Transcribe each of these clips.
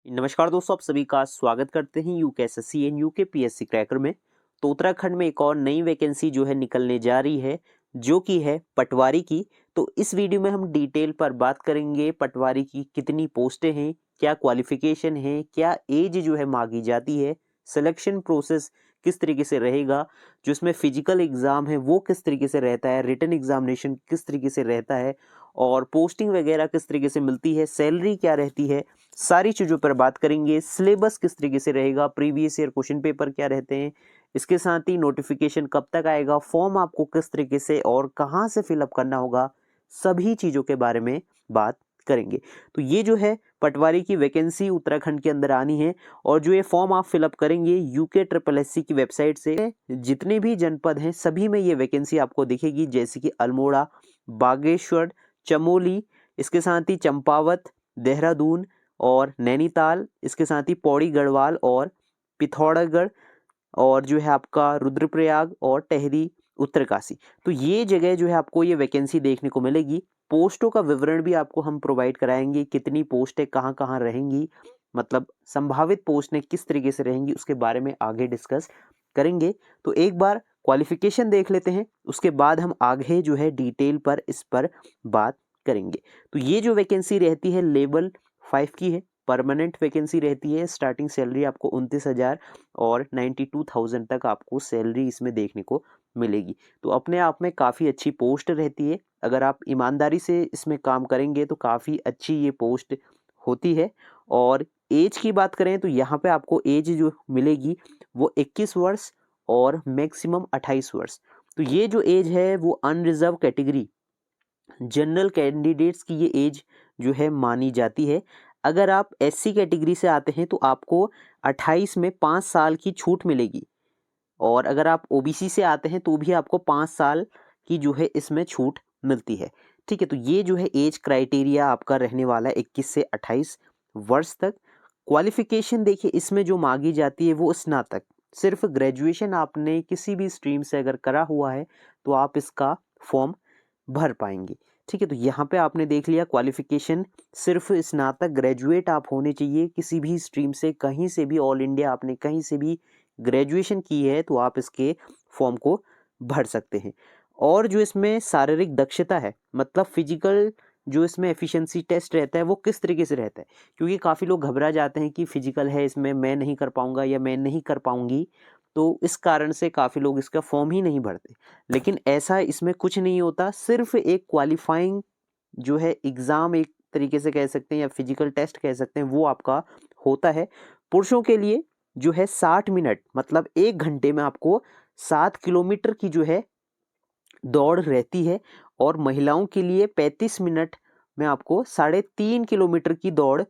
नमस्कार दोस्तों, आप सभी का स्वागत करते हैं UKSSC and UK PSC cracker में। तो उत्तराखंड में एक और नई वैकेंसी जो है निकलने जा रही है, जो कि है पटवारी की। तो इस वीडियो में हम डिटेल पर बात करेंगे पटवारी की कितनी पोस्टें हैं, क्या क्वालिफिकेशन है, क्या एज जो है मांगी जाती है, सिलेक्शन प्रोसेस किस तरीके से रहेगा, जो इसमें फिजिकल एग्जाम है वो किस तरीके से रहता है, रिटन एग्जामिनेशन किस तरीके से रहता है और पोस्टिंग वगैरह किस तरीके से मिलती है, सैलरी क्या रहती है, सारी चीज़ों पर बात करेंगे। सिलेबस किस तरीके से रहेगा, प्रीवियस ईयर क्वेश्चन पेपर क्या रहते हैं, इसके साथ ही नोटिफिकेशन कब तक आएगा, फॉर्म आपको किस तरीके से और कहाँ से फिलअप करना होगा, सभी चीज़ों के बारे में बात करेंगे। तो ये जो है पटवारी की वैकेंसी उत्तराखंड के अंदर आनी है और जो ये फॉर्म आप फिलअप करेंगे यूके ट्रिपल एससी की वेबसाइट से, जितने भी जनपद हैं सभी में ये वैकेंसी आपको दिखेगी, जैसे कि अल्मोड़ा, बागेश्वर, चमोली, इसके साथ ही चंपावत, देहरादून और नैनीताल, इसके साथ ही पौड़ी गढ़वाल और पिथौरागढ़ और जो है आपका रुद्रप्रयाग और टेहरी उत्तरकाशी। तो ये जगह जो है आपको ये वैकेंसी देखने को मिलेगी। पोस्टों का विवरण भी आपको हम प्रोवाइड कराएंगे, कितनी पोस्टें कहाँ कहाँ रहेंगी, मतलब संभावित पोस्टें किस तरीके से रहेंगी, उसके बारे में आगे डिस्कस करेंगे। तो एक बार क्वालिफिकेशन देख लेते हैं, उसके बाद हम आगे जो है डिटेल पर इस पर बात करेंगे। तो ये जो वैकेंसी रहती है लेवल 5 की है, परमानेंट वैकेंसी रहती है। स्टार्टिंग सैलरी आपको 29,000 और 92,000 तक आपको सैलरी इसमें देखने को मिलेगी। तो अपने आप में काफ़ी अच्छी पोस्ट रहती है। अगर आप ईमानदारी से इसमें काम करेंगे तो काफ़ी अच्छी ये पोस्ट होती है। और एज की बात करें तो यहाँ पे आपको एज जो मिलेगी वो 21 वर्ष और मैक्सिमम 28 वर्ष। तो ये जो एज है वो अनरिजर्व कैटेगरी जनरल कैंडिडेट्स की ये एज जो है मानी जाती है। अगर आप एससी कैटेगरी से आते हैं तो आपको 28 में 5 साल की छूट मिलेगी और अगर आप ओबीसी से आते हैं तो भी आपको 5 साल की जो है इसमें छूट मिलती है। ठीक है, तो ये जो है एज क्राइटेरिया आपका रहने वाला है 21 से 28 वर्ष तक। क्वालिफिकेशन देखिए इसमें जो मांगी जाती है वो स्नातक, सिर्फ ग्रेजुएशन आपने किसी भी स्ट्रीम से अगर करा हुआ है तो आप इसका फॉर्म भर पाएंगे। ठीक है, तो यहाँ पे आपने देख लिया क्वालिफिकेशन सिर्फ स्नातक ग्रेजुएट आप होने चाहिए किसी भी स्ट्रीम से, कहीं से भी, ऑल इंडिया आपने कहीं से भी ग्रेजुएशन की है तो आप इसके फॉर्म को भर सकते हैं। और जो इसमें शारीरिक दक्षता है, मतलब फिजिकल जो इसमें एफिशिएंसी टेस्ट रहता है वो किस तरीके से रहता है, क्योंकि काफ़ी लोग घबरा जाते हैं कि फिजिकल है इसमें मैं नहीं कर पाऊंगा या मैं नहीं कर पाऊंगी, तो इस कारण से काफ़ी लोग इसका फॉर्म ही नहीं भरते। लेकिन ऐसा इसमें कुछ नहीं होता, सिर्फ एक क्वालिफाइंग जो है एग्ज़ाम एक तरीके से कह सकते हैं या फिजिकल टेस्ट कह सकते हैं वो आपका होता है। पुरुषों के लिए जो है 60 मिनट, मतलब 1 घंटे में आपको 7 किलोमीटर की जो है दौड़ रहती है और महिलाओं के लिए 35 मिनट में आपको 3.5 किलोमीटर की दौड़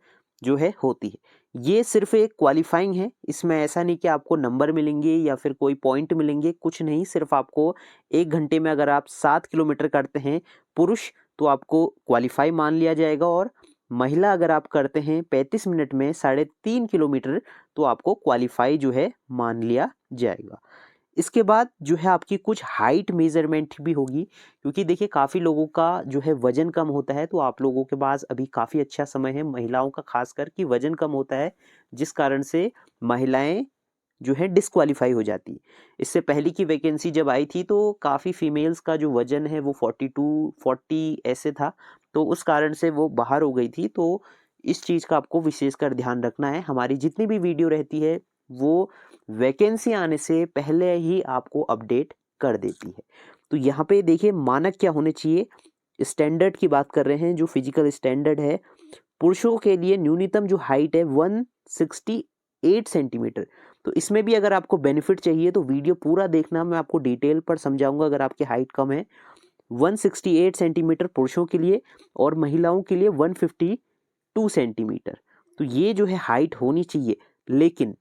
जो है होती है। ये सिर्फ एक क्वालिफाइंग है, इसमें ऐसा नहीं कि आपको नंबर मिलेंगे या फिर कोई पॉइंट मिलेंगे, कुछ नहीं। सिर्फ आपको 1 घंटे में अगर आप 7 किलोमीटर करते हैं पुरुष तो आपको क्वालिफाई मान लिया जाएगा, और महिला अगर आप करते हैं 35 मिनट में 3.5 किलोमीटर तो आपको क्वालिफाई जो है मान लिया जाएगा। इसके बाद जो है आपकी कुछ हाइट मेजरमेंट भी होगी, क्योंकि देखिए काफ़ी लोगों का जो है वजन कम होता है, तो आप लोगों के पास अभी काफ़ी अच्छा समय है, महिलाओं का खासकर कि वजन कम होता है, जिस कारण से महिलाएं जो है डिस्क्वालीफाई हो जाती है। इससे पहले की वैकेंसी जब आई थी तो काफ़ी फीमेल्स का जो वजन है वो 42-40 ऐसे था, तो उस कारण से वो बाहर हो गई थी। तो इस चीज़ का आपको विशेषकर ध्यान रखना है। हमारी जितनी भी वीडियो रहती है वो वैकेंसी आने से पहले ही आपको अपडेट कर देती है। तो यहाँ पे देखिए मानक क्या होने चाहिए, स्टैंडर्ड की बात कर रहे हैं, जो फिजिकल स्टैंडर्ड है पुरुषों के लिए न्यूनतम जो हाइट है 168 सेंटीमीटर। तो इसमें भी अगर आपको बेनिफिट चाहिए तो वीडियो पूरा देखना, मैं आपको डिटेल पर समझाऊंगा। अगर आपकी हाइट कम है 168 सेंटीमीटर पुरुषों के लिए और महिलाओं के लिए 152 सेंटीमीटर, तो ये जो है हाइट होनी चाहिए। लेकिन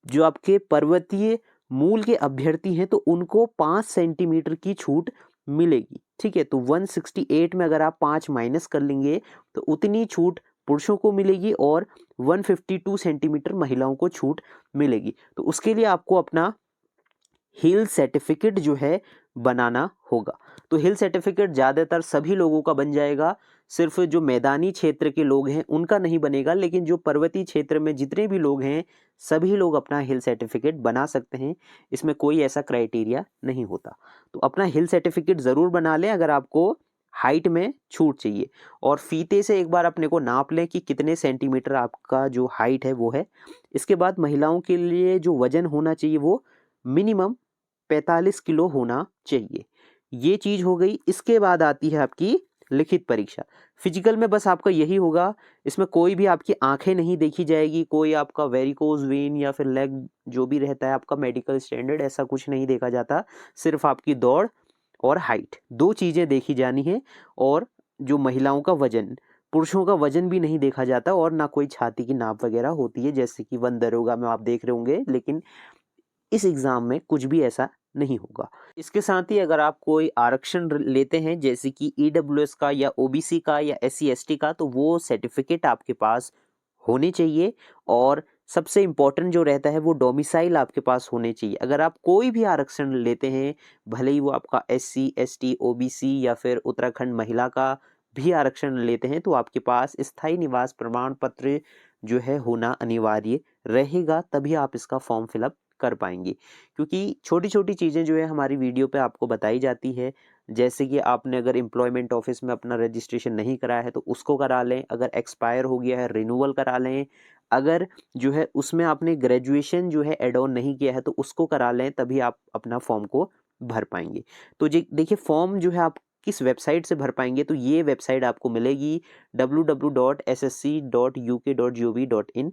जो आपके पर्वतीय मूल के अभ्यर्थी हैं तो उनको 5 सेंटीमीटर की छूट मिलेगी। ठीक है, तो 168 में अगर आप 5 माइनस कर लेंगे तो उतनी छूट पुरुषों को मिलेगी और 152 सेंटीमीटर महिलाओं को छूट मिलेगी। तो उसके लिए आपको अपना हिल सर्टिफिकेट जो है बनाना होगा। तो हिल सर्टिफिकेट ज़्यादातर सभी लोगों का बन जाएगा सिर्फ जो मैदानी क्षेत्र के लोग हैं उनका नहीं बनेगा, लेकिन जो पर्वतीय क्षेत्र में जितने भी लोग हैं सभी लोग अपना हिल सर्टिफिकेट बना सकते हैं। इसमें कोई ऐसा क्राइटेरिया नहीं होता। तो अपना हिल सर्टिफिकेट ज़रूर बना लें अगर आपको हाइट में छूट चाहिए, और फीते से एक बार अपने को नाप लें कि कितने सेंटीमीटर आपका जो हाइट है वो है। इसके बाद महिलाओं के लिए जो वजन होना चाहिए वो मिनिमम 45 किलो होना चाहिए। ये चीज़ हो गई। इसके बाद आती है आपकी लिखित परीक्षा। फिजिकल में बस आपका यही होगा, इसमें कोई भी आपकी आंखें नहीं देखी जाएगी, कोई आपका वेरिकोज वेन या फिर लेग जो भी रहता है आपका मेडिकल स्टैंडर्ड, ऐसा कुछ नहीं देखा जाता। सिर्फ आपकी दौड़ और हाइट, दो चीज़ें देखी जानी है। और जो महिलाओं का वजन, पुरुषों का वजन भी नहीं देखा जाता, और ना कोई छाती की नाप वगैरह होती है जैसे कि वन दरोगा में आप देख रहे होंगे, लेकिन इस एग्ज़ाम में कुछ भी ऐसा नहीं होगा। इसके साथ ही अगर आप कोई आरक्षण लेते हैं जैसे कि ईडब्ल्यूएस का या ओबीसी का या एससी एसटी का, तो वो सर्टिफिकेट आपके पास होने चाहिए। और सबसे इम्पोर्टेंट जो रहता है वो डोमिसाइल आपके पास होने चाहिए। अगर आप कोई भी आरक्षण लेते हैं, भले ही वो आपका एससी एसटी ओबीसी या फिर उत्तराखंड महिला का भी आरक्षण लेते हैं, तो आपके पास स्थायी निवास प्रमाण पत्र जो है होना अनिवार्य रहेगा, तभी आप इसका फॉर्म फिलअप कर पाएंगे। क्योंकि छोटी छोटी चीज़ें जो है हमारी वीडियो पे आपको बताई जाती है, जैसे कि आपने अगर एम्प्लॉयमेंट ऑफिस में अपना रजिस्ट्रेशन नहीं कराया है तो उसको करा लें, अगर एक्सपायर हो गया है रिन्यूअल करा लें, अगर जो है उसमें आपने ग्रेजुएशन जो है एड ऑन नहीं किया है तो उसको करा लें, तभी आप अपना फॉर्म को भर पाएंगे। तो जी देखिए, फॉर्म जो है आप किस वेबसाइट से भर पाएंगे, तो ये वेबसाइट आपको मिलेगी www.ssc.uk.gov.in।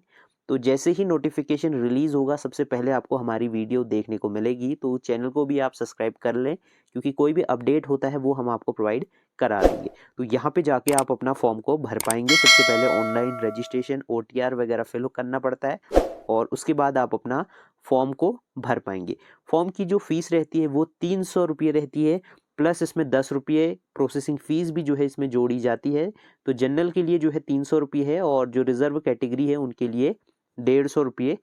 तो जैसे ही नोटिफिकेशन रिलीज़ होगा सबसे पहले आपको हमारी वीडियो देखने को मिलेगी। तो चैनल को भी आप सब्सक्राइब कर लें, क्योंकि कोई भी अपडेट होता है वो हम आपको प्रोवाइड करा देंगे। तो यहाँ पे जाके आप अपना फॉर्म को भर पाएंगे। सबसे पहले ऑनलाइन रजिस्ट्रेशन OTR वगैरह फिल करना पड़ता है, और उसके बाद आप अपना फॉर्म को भर पाएंगे। फॉर्म की जो फीस रहती है वो 300 रुपये रहती है, प्लस इसमें 10 रुपये प्रोसेसिंग फ़ीस भी जो है इसमें जोड़ी जाती है। तो जनरल के लिए जो है 300 रुपये है, और जो रिज़र्व कैटेगरी है उनके लिए 150 रुपये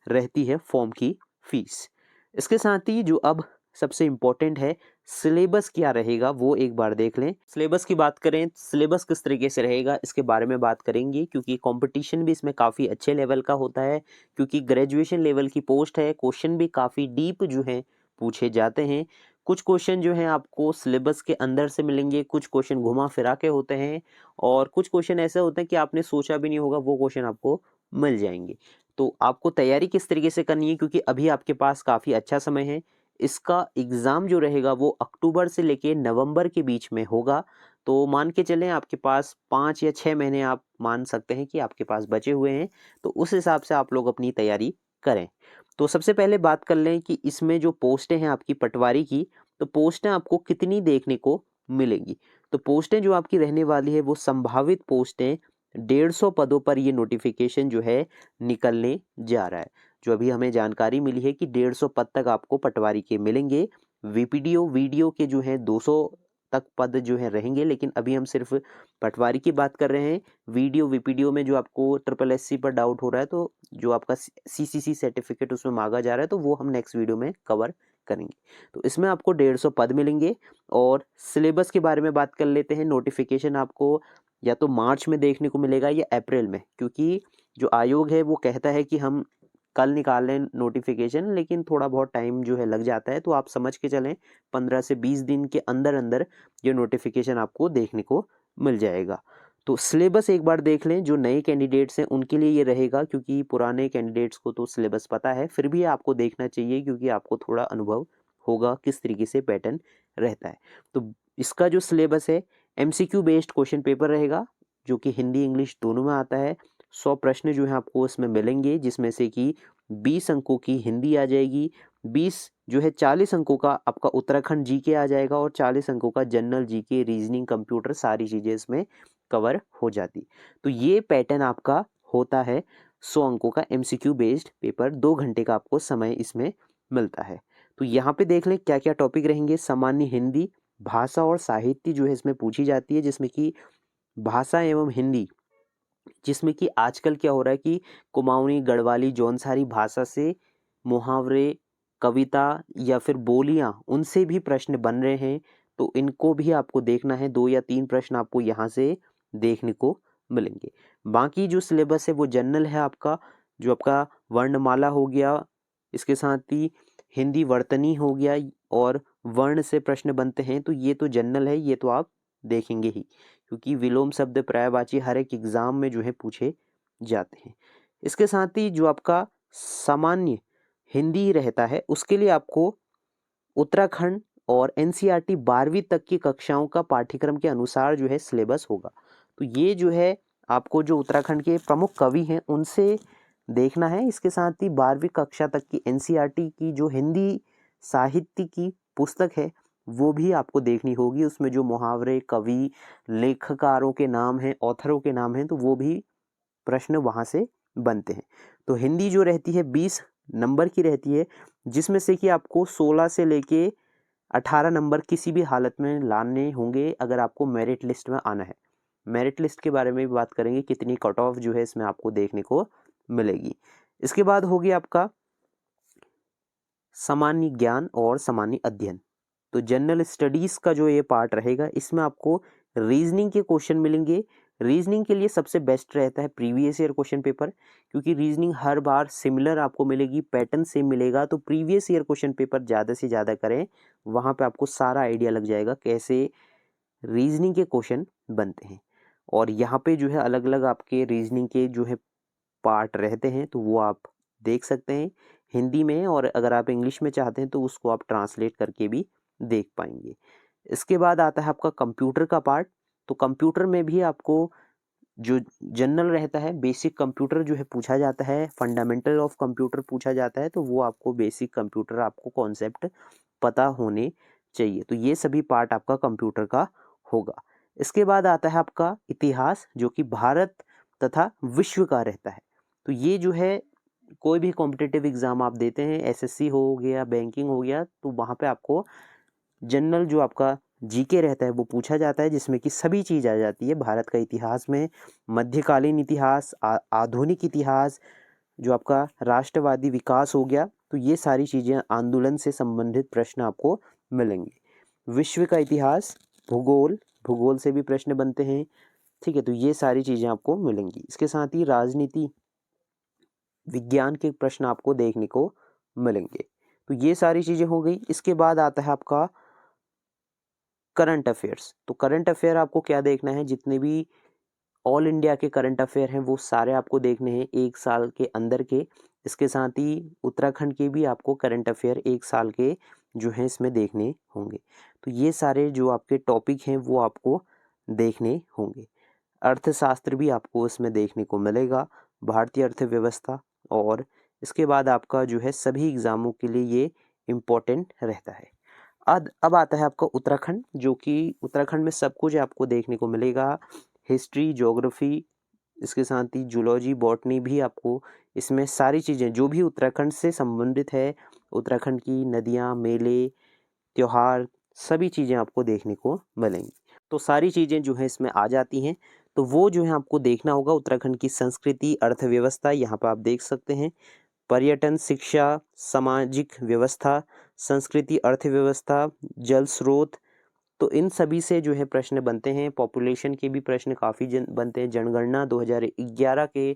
रहती है फॉर्म की फ़ीस। इसके साथ ही जो अब सबसे इम्पोर्टेंट है, सिलेबस क्या रहेगा वो एक बार देख लें। सिलेबस की बात करें, सिलेबस किस तरीके से रहेगा इसके बारे में बात करेंगे, क्योंकि कंपटीशन भी इसमें काफ़ी अच्छे लेवल का होता है। क्योंकि ग्रेजुएशन लेवल की पोस्ट है, क्वेश्चन भी काफ़ी डीप जो है पूछे जाते हैं। कुछ क्वेश्चन जो हैं आपको सिलेबस के अंदर से मिलेंगे, कुछ क्वेश्चन घुमा फिरा के होते हैं, और कुछ क्वेश्चन ऐसे होते हैं कि आपने सोचा भी नहीं होगा वो क्वेश्चन आपको मिल जाएंगे। तो आपको तैयारी किस तरीके से करनी है, क्योंकि अभी आपके पास काफ़ी अच्छा समय है। इसका एग्ज़ाम जो रहेगा वो अक्टूबर से लेके नवंबर के बीच में होगा। तो मान के चलें आपके पास 5 या 6 महीने आप मान सकते हैं कि आपके पास बचे हुए हैं। तो उस हिसाब से आप लोग अपनी तैयारी करें। तो सबसे पहले बात कर लें कि इसमें जो पोस्टें हैं आपकी पटवारी की, तो पोस्टें आपको कितनी देखने को मिलेंगी। तो पोस्टें जो आपकी रहने वाली है वो संभावित पोस्टें 150 पदों पर ये नोटिफिकेशन जो है निकलने जा रहा है। जो अभी हमें जानकारी मिली है कि 150 पद तक आपको पटवारी के मिलेंगे। वीपीडीओ वीडियो के जो हैं 200 तक पद जो हैं रहेंगे, लेकिन अभी हम सिर्फ पटवारी की बात कर रहे हैं। वीडियो वीपीडीओ में जो आपको SSC पर डाउट हो रहा है, तो जो आपका CCC सर्टिफिकेट उसमें मांगा जा रहा है, तो वो हम नेक्स्ट वीडियो में कवर करेंगे। तो इसमें आपको 150 पद मिलेंगे। और सिलेबस के बारे में बात कर लेते हैं। नोटिफिकेशन आपको या तो मार्च में देखने को मिलेगा या अप्रैल में, क्योंकि जो आयोग है वो कहता है कि हम कल निकाल लें नोटिफिकेशन, लेकिन थोड़ा बहुत टाइम जो है लग जाता है। तो आप समझ के चलें 15 से 20 दिन के अंदर अंदर ये नोटिफिकेशन आपको देखने को मिल जाएगा। तो सिलेबस एक बार देख लें। जो नए कैंडिडेट्स हैं उनके लिए ये रहेगा, क्योंकि पुराने कैंडिडेट्स को तो सिलेबस पता है, फिर भी आपको देखना चाहिए क्योंकि आपको थोड़ा अनुभव होगा किस तरीके से पैटर्न रहता है। तो इसका जो सिलेबस है MCQ बेस्ड क्वेश्चन पेपर रहेगा, जो कि हिंदी इंग्लिश दोनों में आता है। 100 प्रश्न जो है आपको इसमें मिलेंगे, जिसमें से कि 20 अंकों की हिंदी आ जाएगी, 20 जो है 40 अंकों का आपका उत्तराखंड जीके आ जाएगा, और 40 अंकों का जनरल जीके, रीजनिंग, कंप्यूटर, सारी चीज़ें इसमें कवर हो जाती। तो ये पैटर्न आपका होता है 100 अंकों का MCQ बेस्ड पेपर। 2 घंटे का आपको समय इसमें मिलता है। तो यहाँ पे देख लें क्या क्या टॉपिक रहेंगे। सामान्य हिंदी, भाषा और साहित्य जो है इसमें पूछी जाती है, जिसमें कि भाषा एवं हिंदी, जिसमें कि आजकल क्या हो रहा है कि कुमाऊनी, गढ़वाली, जौनसारी भाषा से मुहावरे, कविता या फिर बोलियां, उनसे भी प्रश्न बन रहे हैं। तो इनको भी आपको देखना है। 2 या 3 प्रश्न आपको यहाँ से देखने को मिलेंगे। बाकी जो सिलेबस है वो जनरल है आपका, जो आपका वर्णमाला हो गया, इसके साथ ही हिंदी वर्तनी हो गया और वर्ण से प्रश्न बनते हैं, तो ये तो जनरल है, ये तो आप देखेंगे ही, क्योंकि विलोम शब्द पर्यायवाची हर एक एग्जाम में जो है पूछे जाते हैं। इसके साथ ही जो आपका सामान्य हिंदी रहता है उसके लिए आपको उत्तराखंड और एनसीईआरटी 12वीं तक की कक्षाओं का पाठ्यक्रम के अनुसार जो है सिलेबस होगा। तो ये जो है आपको जो उत्तराखंड के प्रमुख कवि हैं उनसे देखना है। इसके साथ ही 12वीं कक्षा तक की एनसीईआरटी की जो हिंदी साहित्य की पुस्तक है वो भी आपको देखनी होगी। उसमें जो मुहावरे, कवि, लेखकारों के नाम हैं, ऑथरों के नाम हैं, तो वो भी प्रश्न वहाँ से बनते हैं। तो हिंदी जो रहती है 20 नंबर की रहती है, जिसमें से कि आपको 16 से लेके 18 नंबर किसी भी हालत में लाने होंगे अगर आपको मेरिट लिस्ट में आना है। मेरिट लिस्ट के बारे में भी बात करेंगे, कितनी कट ऑफ जो है इसमें आपको देखने को मिलेगी। इसके बाद होगी आपका सामान्य ज्ञान और सामान्य अध्ययन। तो जनरल स्टडीज का जो ये पार्ट रहेगा इसमें आपको रीजनिंग के क्वेश्चन मिलेंगे। रीजनिंग के लिए सबसे बेस्ट रहता है प्रीवियस ईयर क्वेश्चन पेपर, क्योंकि रीजनिंग हर बार सिमिलर आपको मिलेगी, पैटर्न सेम मिलेगा। तो प्रीवियस ईयर क्वेश्चन पेपर ज़्यादा से ज़्यादा करें, वहाँ पे आपको सारा आइडिया लग जाएगा कैसे रीजनिंग के क्वेश्चन बनते हैं। और यहाँ पे जो है अलग अलग आपके रीजनिंग के जो है पार्ट रहते हैं, तो वो आप देख सकते हैं हिंदी में, और अगर आप इंग्लिश में चाहते हैं तो उसको आप ट्रांसलेट करके भी देख पाएंगे। इसके बाद आता है आपका कंप्यूटर का पार्ट। तो कंप्यूटर में भी आपको जो जनरल रहता है, बेसिक कंप्यूटर जो है पूछा जाता है, फंडामेंटल ऑफ कंप्यूटर पूछा जाता है, तो वो आपको बेसिक कंप्यूटर आपको कॉन्सेप्ट पता होने चाहिए। तो ये सभी पार्ट आपका कंप्यूटर का होगा। इसके बाद आता है आपका इतिहास, जो कि भारत तथा विश्व का रहता है। तो ये जो है कोई भी कॉम्पिटिटिव एग्जाम आप देते हैं, एसएससी हो गया, बैंकिंग हो गया, तो वहाँ पे आपको जनरल जो आपका जीके रहता है वो पूछा जाता है, जिसमें कि सभी चीज़ आ जाती है भारत का इतिहास में, मध्यकालीन इतिहास, आधुनिक इतिहास, जो आपका राष्ट्रवादी विकास हो गया। तो ये सारी चीज़ें आंदोलन से संबंधित प्रश्न आपको मिलेंगे। विश्व का इतिहास, भूगोल, भूगोल से भी प्रश्न बनते हैं, ठीक है। तो ये सारी चीज़ें आपको मिलेंगी। इसके साथ ही राजनीति विज्ञान के प्रश्न आपको देखने को मिलेंगे। तो ये सारी चीज़ें हो गई। इसके बाद आता है आपका करंट अफेयर्स। तो करंट अफेयर आपको क्या देखना है, जितने भी ऑल इंडिया के करंट अफेयर हैं वो सारे आपको देखने हैं एक साल के अंदर के। इसके साथ ही उत्तराखंड के भी आपको करंट अफेयर एक साल के जो हैं इसमें देखने होंगे। तो ये सारे जो आपके टॉपिक हैं वो आपको देखने होंगे। अर्थशास्त्र भी आपको इसमें देखने को मिलेगा, भारतीय अर्थव्यवस्था, और इसके बाद आपका जो है सभी एग्ज़ामों के लिए ये इम्पोर्टेंट रहता है। अब आता है आपका उत्तराखंड, जो कि उत्तराखंड में सब कुछ आपको देखने को मिलेगा, हिस्ट्री, ज्योग्राफी, इसके साथ ही जूलॉजी, बॉटनी भी आपको इसमें सारी चीज़ें जो भी उत्तराखंड से संबंधित है, उत्तराखंड की नदियाँ, मेले, त्योहार, सभी चीज़ें आपको देखने को मिलेंगी। तो सारी चीज़ें जो हैं इसमें आ जाती हैं, तो वो जो है आपको देखना होगा। उत्तराखंड की संस्कृति, अर्थव्यवस्था यहाँ पर आप देख सकते हैं, पर्यटन, शिक्षा, सामाजिक व्यवस्था, संस्कृति, अर्थव्यवस्था, जल स्रोत, तो इन सभी से जो है प्रश्न बनते हैं। पॉपुलेशन के भी प्रश्न काफ़ी बनते हैं। जनगणना 2011 के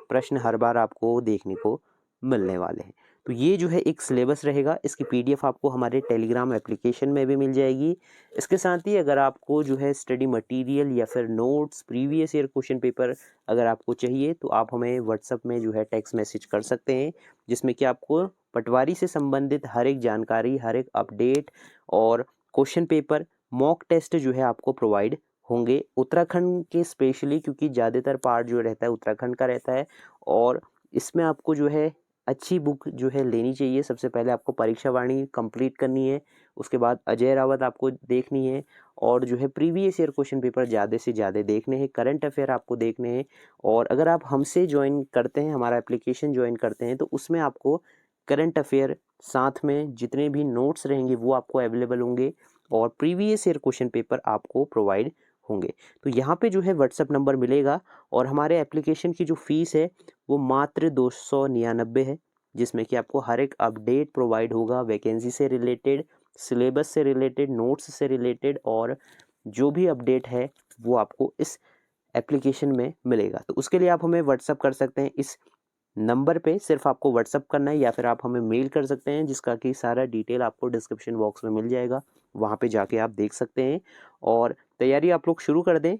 प्रश्न हर बार आपको देखने को मिलने वाले हैं। तो ये जो है एक सिलेबस रहेगा, इसकी पीडीएफ आपको हमारे टेलीग्राम एप्लीकेशन में भी मिल जाएगी। इसके साथ ही अगर आपको जो है स्टडी मटेरियल या फिर notes, previous year question paper अगर आपको चाहिए तो आप हमें व्हाट्सएप में जो है टेक्स्ट मैसेज कर सकते हैं, जिसमें कि आपको पटवारी से संबंधित हर एक जानकारी, हर एक अपडेट और क्वेश्चन पेपर, मॉक टेस्ट जो है आपको प्रोवाइड होंगे उत्तराखंड के स्पेशली, क्योंकि ज़्यादातर पार्ट जो रहता है उत्तराखंड का रहता है। और इसमें आपको जो है अच्छी बुक जो है लेनी चाहिए। सबसे पहले आपको परीक्षा वाणी कंप्लीट करनी है, उसके बाद अजय रावत आपको देखनी है, और जो है प्रीवियस ईयर क्वेश्चन पेपर ज़्यादा से ज़्यादा देखने हैं, करंट अफेयर आपको देखने हैं। और अगर आप हमसे ज्वाइन करते हैं, हमारा एप्लीकेशन ज्वाइन करते हैं, तो उसमें आपको करंट अफेयर साथ में जितने भी नोट्स रहेंगे वो आपको अवेलेबल होंगे, और प्रीवियस ईयर क्वेश्चन पेपर आपको प्रोवाइड होंगे। तो यहाँ पे जो है व्हाट्सएप नंबर मिलेगा, और हमारे एप्लीकेशन की जो फ़ीस है वो मात्र 299 है, जिसमें कि आपको हर एक अपडेट प्रोवाइड होगा, वैकेंसी से रिलेटेड, सिलेबस से रिलेटेड, नोट्स से रिलेटेड, और जो भी अपडेट है वो आपको इस एप्लीकेशन में मिलेगा। तो उसके लिए आप हमें व्हाट्सअप कर सकते हैं, इस नंबर पे सिर्फ आपको व्हाट्सअप करना है, या फिर आप हमें मेल कर सकते हैं, जिसका कि सारा डिटेल आपको डिस्क्रिप्शन बॉक्स में मिल जाएगा, वहाँ पे जाके आप देख सकते हैं। और तैयारी आप लोग शुरू कर दें,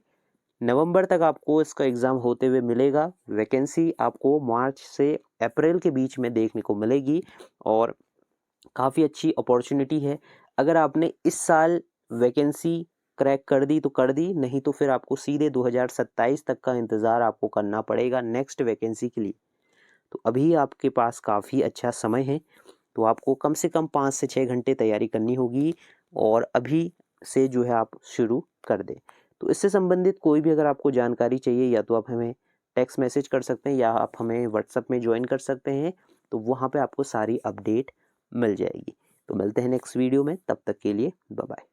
नवंबर तक आपको इसका एग्ज़ाम होते हुए मिलेगा। वैकेंसी आपको मार्च से अप्रैल के बीच में देखने को मिलेगी और काफ़ी अच्छी अपॉर्चुनिटी है। अगर आपने इस साल वैकेंसी क्रैक कर दी तो कर दी, नहीं तो फिर आपको सीधे 2027 तक का इंतज़ार आपको करना पड़ेगा नेक्स्ट वैकेंसी के लिए। तो अभी आपके पास काफ़ी अच्छा समय है, तो आपको कम से कम 5 से 6 घंटे तैयारी करनी होगी और अभी से जो है आप शुरू कर दें। तो इससे संबंधित कोई भी अगर आपको जानकारी चाहिए, या तो आप हमें टेक्स्ट मैसेज कर सकते हैं, या आप हमें व्हाट्सएप में ज्वाइन कर सकते हैं, तो वहाँ पे आपको सारी अपडेट मिल जाएगी। तो मिलते हैं नेक्स्ट वीडियो में, तब तक के लिए बाय बाय।